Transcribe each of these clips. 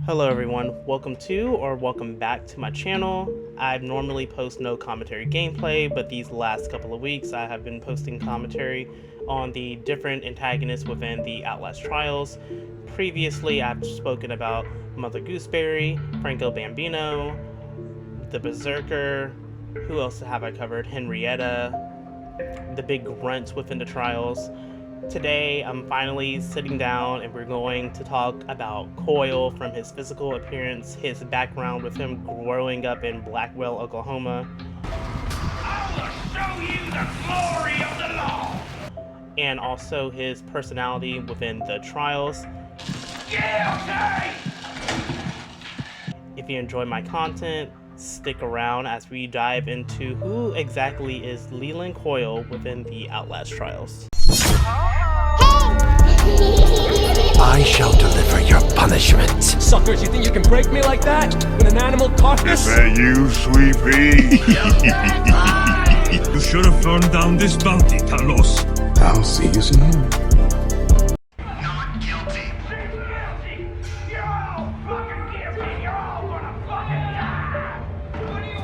Hello everyone, welcome to or welcome back to my channel. I normally post no commentary gameplay, but these last couple of weeks I have been posting commentary on the different antagonists within the Outlast trials. Previously I've spoken about Mother Gooseberry, Franco Bambino, the Berserker, who else have I covered? Henrietta, the big grunts within the trials. Today, I'm finally sitting down and we're going to talk about Coyle, from his physical appearance, his background with him growing up in Blackwell, Oklahoma. I will show you the glory of the law! And also his personality within the trials. Guilty! If you enjoy my content, stick around as we dive into who exactly is Leland Coyle within the Outlast trials. I shall deliver your punishment. Suckers, you think you can break me like that? With an animal carcass? Is that you, Sweet Pea? You should have turned down this bounty, Talos. I'll see you soon. Not guilty. Guilty! You're all fucking guilty! You're all gonna fucking die! What do you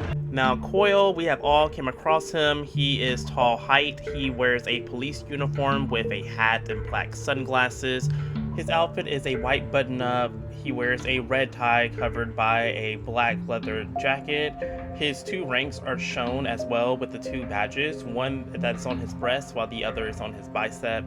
want? Now, Coyle, we have all came across him. He is tall height. He wears a police uniform with a hat and black sunglasses. His outfit is a white button-up. He wears a red tie covered by a black leather jacket. His two ranks are shown as well with the two badges, one that's on his breast while the other is on his bicep.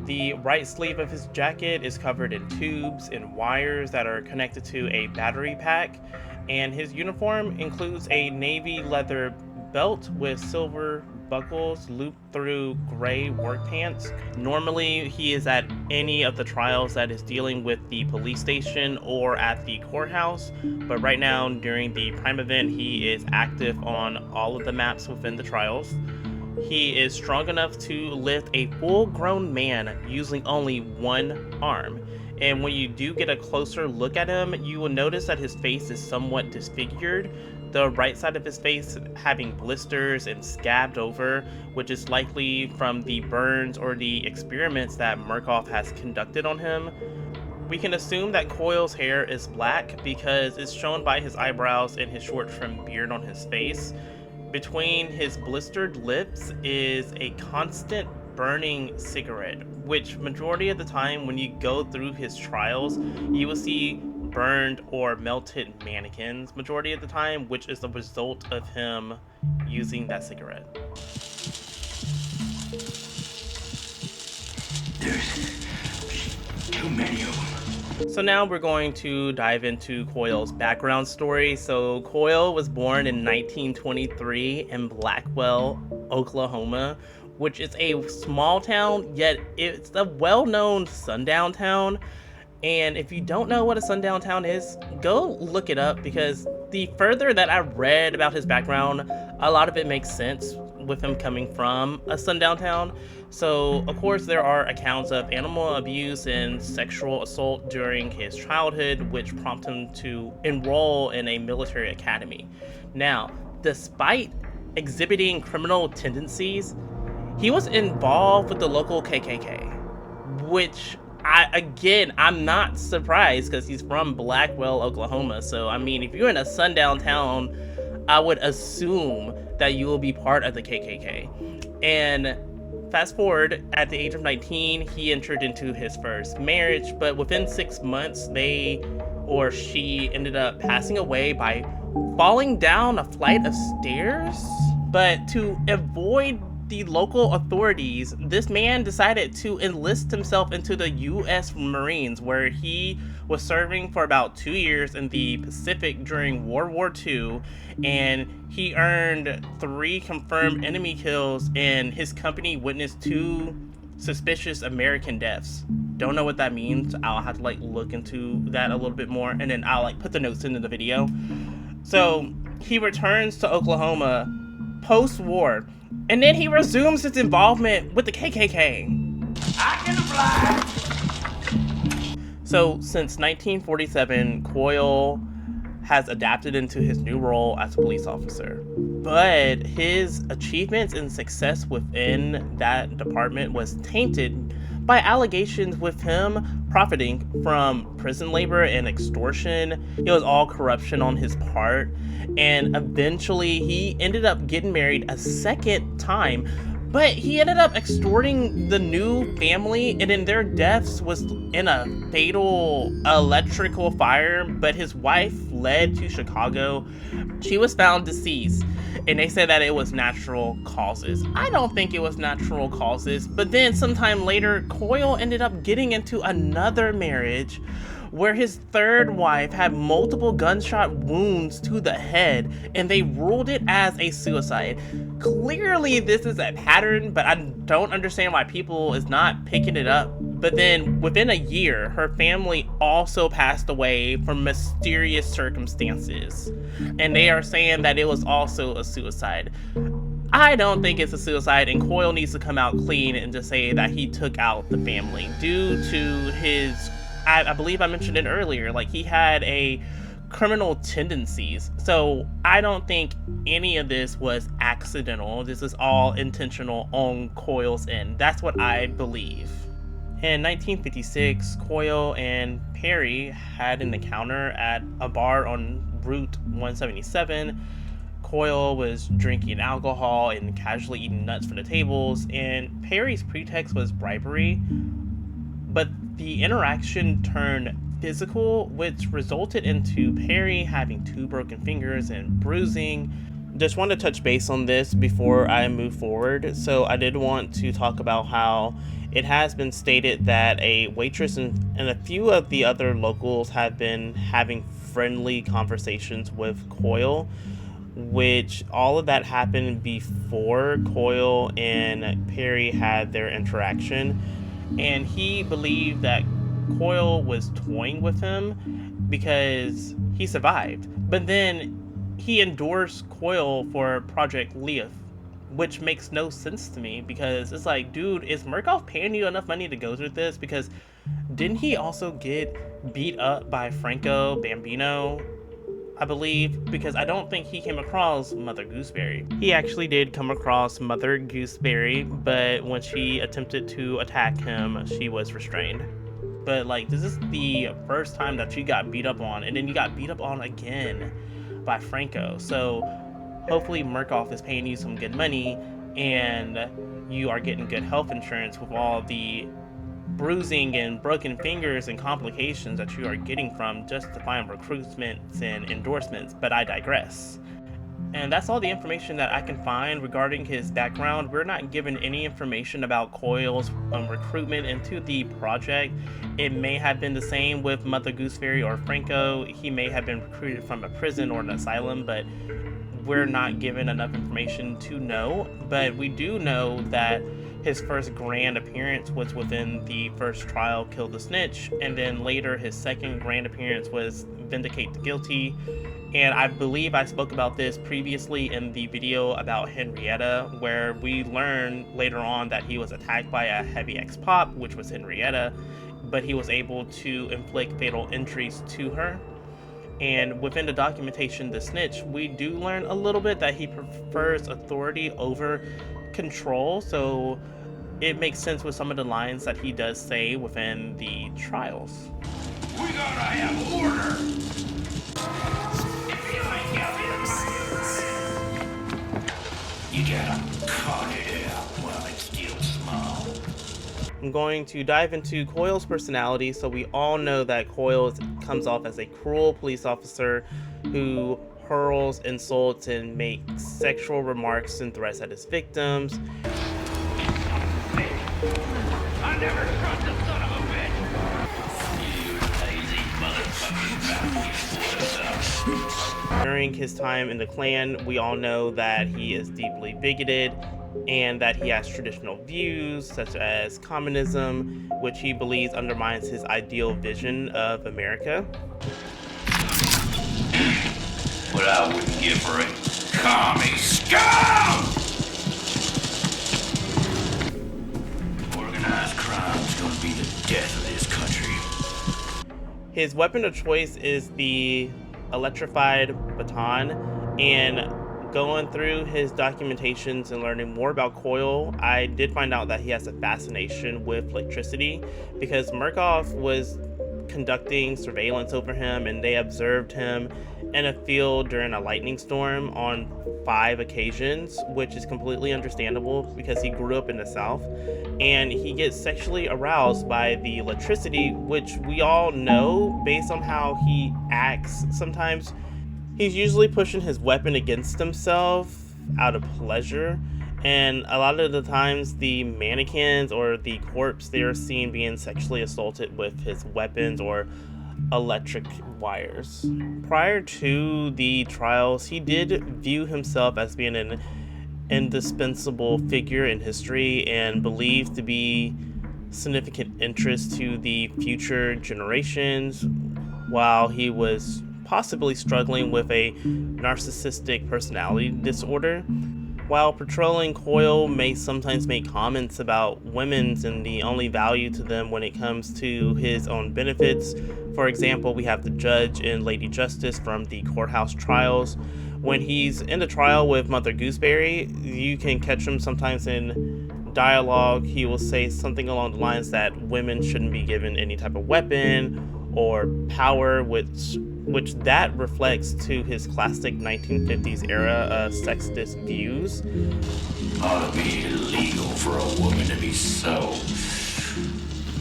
The right sleeve of his jacket is covered in tubes and wires that are connected to a battery pack. And his uniform includes a navy leather belt with silver buckles looped through gray work pants. Normally, he is at any of the trials that is dealing with the police station or at the courthouse, but right now, during the Prime event, he is active on all of the maps within the trials. He is strong enough to lift a full-grown man using only one arm. And when you do get a closer look at him, you will notice that his face is somewhat disfigured. The right side of his face having blisters and scabbed over, which is likely from the burns or the experiments that Murkoff has conducted on him. We can assume that Coyle's hair is black because it's shown by his eyebrows and his short trimmed beard on his face. Between his blistered lips is a constant burning cigarette, which majority of the time when you go through his trials, you will see burned or melted mannequins majority of the time, which is the result of him using that cigarette. There's too many of them. So now we're going to dive into Coyle's background story. So Coyle was born in 1923 in Blackwell, Oklahoma, which is a small town, yet it's a well-known sundown town. And if you don't know what a sundown town is, go look it up, because the further that I read about his background, a lot of it makes sense with him coming from a sundown town. So, of course, there are accounts of animal abuse and sexual assault during his childhood, which prompt him to enroll in a military academy. Now, despite exhibiting criminal tendencies, he was involved with the local KKK, which I'm not surprised because he's from Blackwell, Oklahoma. So, I mean, if you're in a sundown town, I would assume that you will be part of the KKK. And fast forward, at the age of 19, he entered into his first marriage, but within 6 months, she ended up passing away by falling down a flight of stairs. But to avoid the local authorities, this man decided to enlist himself into the U.S. Marines, where he was serving for about 2 years in the Pacific during World War II, and he earned 3 confirmed enemy kills, and his company witnessed 2 suspicious American deaths. Don't know what that means. I'll have to look into that a little bit more, and then I'll put the notes into the video. So he returns to Oklahoma post-war, and then he resumes his involvement with the KKK. I can fly! So, since 1947, Coyle has adapted into his new role as a police officer. But his achievements and success within that department was tainted by allegations with him profiting from prison labor and extortion. It was all corruption on his part, and eventually he ended up getting married a second time, but he ended up extorting the new family, and then their deaths was in a fatal electrical fire, but his wife fled to Chicago. She was found deceased, and they said that it was natural causes. I don't think it was natural causes, but then sometime later, Coyle ended up getting into another marriage where his third wife had multiple gunshot wounds to the head, and they ruled it as a suicide. Clearly, this is a pattern, but I don't understand why people is not picking it up. But then, within a year, her family also passed away from mysterious circumstances, and they are saying that it was also a suicide. I don't think it's a suicide, and Coyle needs to come out clean and just say that he took out the family due to his, I believe I mentioned it earlier, like he had a criminal tendencies. So I don't think any of this was accidental. This is all intentional on Coyle's end. That's what I believe. In 1956, Coyle and Perry had an encounter at a bar on Route 177. Coyle was drinking alcohol and casually eating nuts from the tables, and Perry's pretext was bribery. But the interaction turned physical, which resulted into Perry having 2 broken fingers and bruising. Just want to touch base on this before I move forward. So I did want to talk about how it has been stated that a waitress and a few of the other locals have been having friendly conversations with Coyle, which all of that happened before Coyle and Perry had their interaction. And he believed that Coyle was toying with him because he survived. But then he endorsed Coyle for Project Leaf, which makes no sense to me, because it's like, dude, is Murkoff paying you enough money to go through this? Because didn't he also get beat up by Franco Bambino, I believe? Because I don't think he came across Mother Gooseberry. He actually did come across Mother Gooseberry, but when she attempted to attack him, she was restrained. But like, this is the first time that you got beat up on, and then you got beat up on again by Franco. So hopefully Murkoff is paying you some good money, and you are getting good health insurance with all the bruising and broken fingers and complications that you are getting from justifying recruitments and endorsements. But I digress. And that's all the information that I can find regarding his background. We're not given any information about Coyle's recruitment into the project. It may have been the same with Mother Gooseberry or Franco. He may have been recruited from a prison or an asylum, but we're not given enough information to know. But we do know that his first grand appearance was within the first trial, Kill the Snitch, and then later his second grand appearance was Vindicate the Guilty. And I believe I spoke about this previously in the video about Henrietta, where we learn later on that he was attacked by a heavy ex-pop, which was Henrietta, but he was able to inflict fatal injuries to her. And within the documentation, The Snitch, we do learn a little bit that he prefers authority over control, so it makes sense with some of the lines that he does say within the trials. We gotta have order! If you ain't got me you gotta cut it out while it's still small. I'm going to dive into Coyle's personality. So we all know that Coyle comes off as a cruel police officer who hurls insults and makes sexual remarks and threats at his victims. I never trust the son of a bitch! You lazy motherfucking During his time in the Klan, we all know that he is deeply bigoted and that he has traditional views such as communism, which he believes undermines his ideal vision of America. What I wouldn't give for a commie scum! Organized crime's gonna be the death of this country. His weapon of choice is the electrified baton, and Going through his documentations and learning more about Coyle, I did find out that he has a fascination with electricity because Murkoff was conducting surveillance over him, and they observed him in a field during a lightning storm on 5 occasions, which is completely understandable because he grew up in the South, and he gets sexually aroused by the electricity, which we all know based on how he acts sometimes. He's usually pushing his weapon against himself out of pleasure, and a lot of the times the mannequins or the corpse they are seen being sexually assaulted with his weapons or electric wires. Prior to the trials, he did view himself as being an indispensable figure in history and believed to be significant interest to the future generations, while he was possibly struggling with a narcissistic personality disorder. While patrolling, Coyle may sometimes make comments about women's and the only value to them when it comes to his own benefits. For example, we have the judge in Lady Justice from the courthouse trials. When he's in the trial with Mother Gooseberry, you can catch him sometimes in dialogue. He will say something along the lines that women shouldn't be given any type of weapon or power, which that reflects to his classic 1950s era sexist views. Ought to be illegal for a woman to be so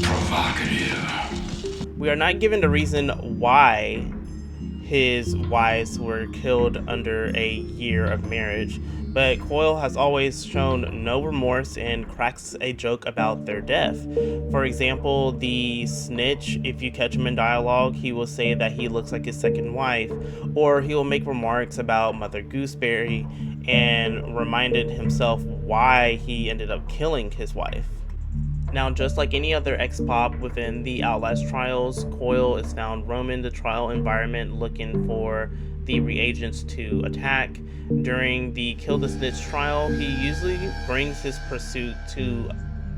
provocative. We are not given the reason why his wives were killed under a year of marriage, but Coyle has always shown no remorse and cracks a joke about their death. For example, the snitch, if you catch him in dialogue, he will say that he looks like his second wife, or he will make remarks about Mother Gooseberry and reminded himself why he ended up killing his wife. Now, just like any other ex-pop within the Outlast trials, Coyle is found roaming the trial environment looking for the reagents to attack. During the Kill the Snitch trial, he usually brings his pursuit to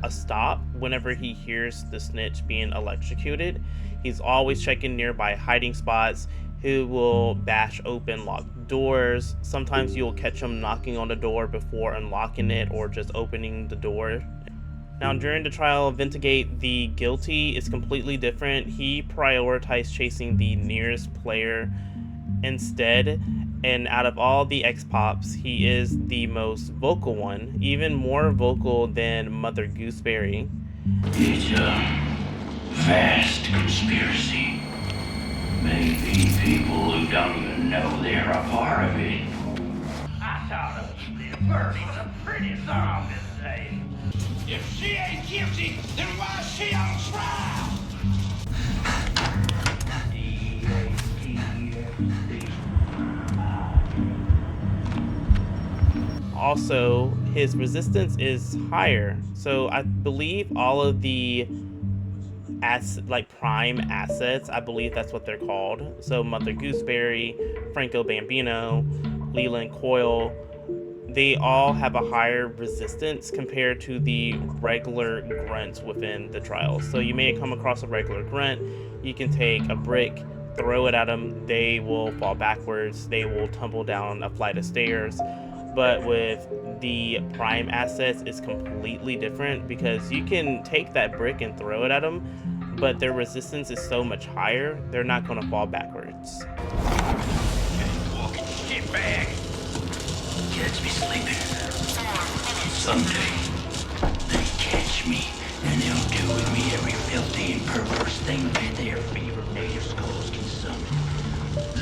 a stop whenever he hears the snitch being electrocuted. He's always checking nearby hiding spots. He will bash open locked doors. Sometimes you'll catch him knocking on the door before unlocking it or just opening the door. Now, during the trial of Ventigate, the guilty is completely different. He prioritized chasing the nearest player instead, and out of all the ex-pops, he is the most vocal one, even more vocal than Mother Gooseberry. It's a vast conspiracy. Maybe people who don't even know they're a part of it. I thought it was Birdie's a pretty song this day. If she ain't guilty, then why is she on trial? Also, his resistance is higher, so I believe all of the prime assets, I believe that's what they're called. So Mother Gooseberry, Franco Bambino, Leland, Coyle, they all have a higher resistance compared to the regular grunts within the trials. So you may come across a regular grunt, you can take a brick, throw it at them, they will fall backwards, they will tumble down a flight of stairs. But with the prime assets, it's completely different because you can take that brick and throw it at them, but their resistance is so much higher, they're not going to fall backwards. Walking shit bag. Catch me sleeping. Someday, they catch me, and they'll do with me every filthy and perverse thing their favorite native skulls can summon.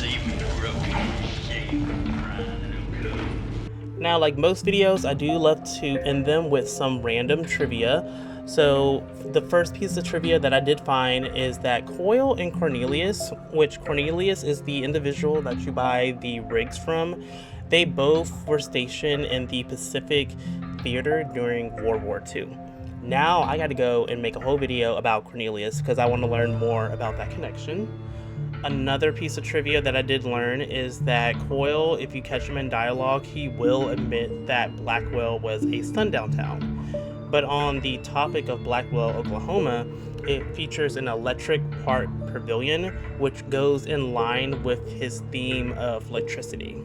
Leave me broken, shaven, crying, and good. Now, like most videos, I do love to end them with some random trivia. So the first piece of trivia that I did find is that Coyle and Cornelius, which Cornelius is the individual that you buy the rigs from, they both were stationed in the Pacific Theater during World War II. Now I gotta go and make a whole video about Cornelius because I want to learn more about that connection. Another piece of trivia that I did learn is that Coyle, if you catch him in dialogue, he will admit that Blackwell was a sundown town. But on the topic of Blackwell, Oklahoma, it features an electric park pavilion, which goes in line with his theme of electricity.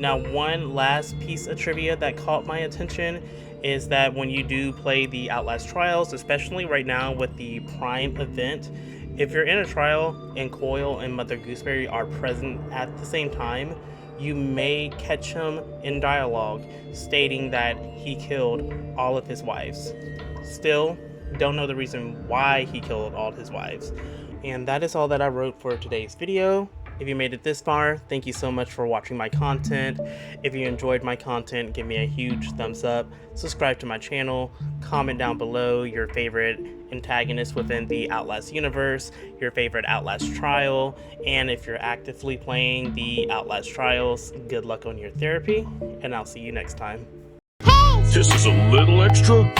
Now, one last piece of trivia that caught my attention is that when you do play the Outlast trials, especially right now with the Prime event, if you're in a trial and Coyle and Mother Gooseberry are present at the same time, you may catch him in dialogue stating that he killed all of his wives. Still, don't know the reason why he killed all his wives. And that is all that I wrote for today's video. If you made it this far, thank you so much for watching my content. If you enjoyed my content, give me a huge thumbs up, subscribe to my channel, comment down below your favorite antagonist within the Outlast universe, your favorite Outlast trial, and if you're actively playing the Outlast trials, good luck on your therapy, and I'll see you next time. This is a little extra.